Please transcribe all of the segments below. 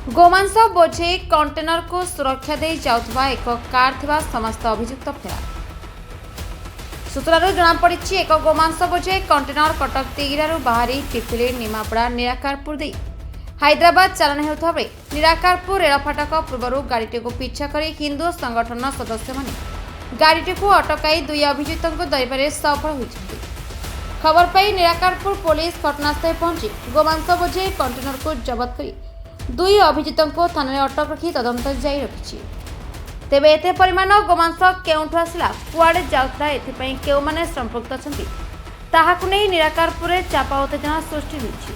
गोमांस बोझे कंटेनर को सुरक्षा दे जाउथबा एक कार थिबा समस्त अभियुक्त फेरार। सूत्रରୁ जଣାपड़ी एक गोमांस बोझे कंटेनर कटक तिगिरारू बाहरी पिपिली निमापड़ा निराकारपुर दे हैदराबाद चालान हेउथबा बेले निराकारपुर रेलफाटक पूर्व गाड़ीटी को पिछा कर हिंदू संगठन सदस्य माने गाड़ीटी को अटकाई दुई अभियुक्त को धरबारे सफल होइछन्ति। खबर पाई निराकारपुर पुलिस घटनास्थल पहुंची गोमांस बोझे कंटेनर को जबत करी दुई अभियुक्तों को थाना अटक रखी तदंत जारी रखिछि। तेबे एते परिमाण गोमांस केउठु आसिला कुआडे जाउथला एथिपई केउमाने संपृक्त अछंती ताहाकु नै निराकारपुर चापा उत्तेजना सृष्टि होइछि।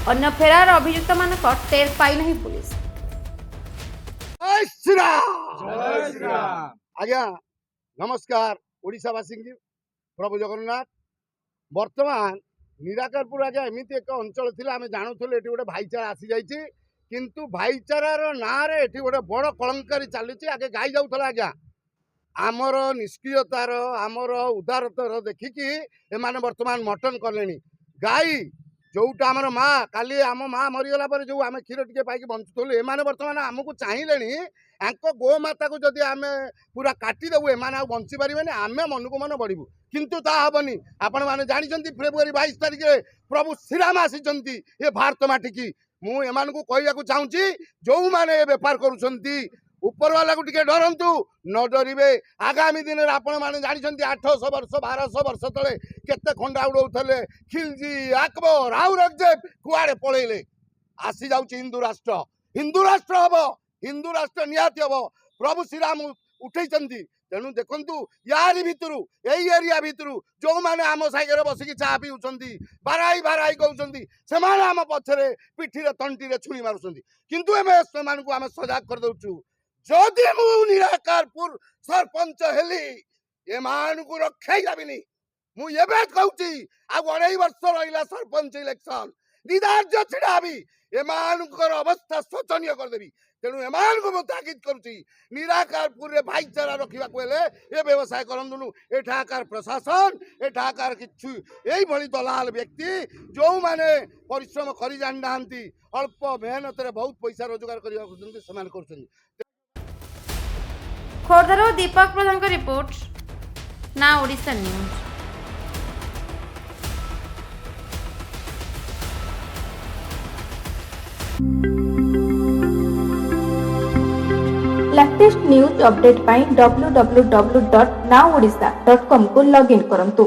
अन्य फेरार अभियुक्त मानक टेर पाई नहीं पुलिस। जय श्री राम आज्ञा नमस्कार ओडिशावासी प्रभु जगन्नाथ। वर्तमान निराकारपुर आज्ञा एमती एक अंचल थिला आमे जानुथले एठी गोटे भाईचारा आसी जाइछि किंतु भाईचारार नारे एठी गोटे बड़ कलंकारी चलीछि। आगे गाई जाउथला आज्ञा आमर निष्क्रियतार आमर उदारतार देखिकी एमाने वर्तमान मटन कलेनी। गाई जोटा आमर माँ काली आम माँ मरीगला पर जो आम क्षीर टे पाई बंचुलु एमाने वर्तमान आमको चाहिए गोमाता को जदि आम पूरा काटिदेबू एमाने बंची पारे आम मन को मन बढ़ू किंतु ता हेनी। आपण मैंने जानते फेब्रुआरी 22 तारिख प्रभु श्रीराम आसी ये भारत माटिकी मुझे कहवाक चाहूँगी जो मैंने बेपार करुँच ऊपर वाला को टिके डरंतु न डरिवे। आगामी दिन में आपण मैंने जानते 800 वर्ष 1200 वर्ष तले केते खंडा उड़ौले खिलजी अकबर औरंगजेब कुआड़े पलैले आसी जाउची हिंदू राष्ट्र हम हिंदू राष्ट्र निहाती हम प्रभु श्रीराम उठे तेणु देखु यारी भितर यही एरिया भितर जो मैंने आम साइके बसिकी चा पीउछंती बाराई बाराई कहते से आम पछरे पिठी तंटी छुरी मारुछंती किंतु एमे सेमानकु आम सजाग कर दउछु। जदि मु निराकारपुर सरपंच हेली एमानकु रखाई जाबिनी मु एबे कहूची आ 2.5 वर्ष रहिला सरपंच इलेक्शन निदार्य छिड़ाबी एमानकर अवस्था शोचनीय करदेवी। तेणु एमानकु मु ताकीद करुची निराकारपुर रे भाईचारा रखिबा कोले ए व्यवसाय करंदुनु। एठाकार प्रशासन एठाकार किछु एई भली दलाल व्यक्ति जो माने परिश्रम करि जान नाहंती अल्प मेहनत रे बहुत पैसा रोजगार करिया खुजंती समान करछंती। खोर्धारू दीपक प्रधान का रिपोर्ट ना Odisha news. Latest news update पाई www.nowodisha.com को लॉगिन करंतु।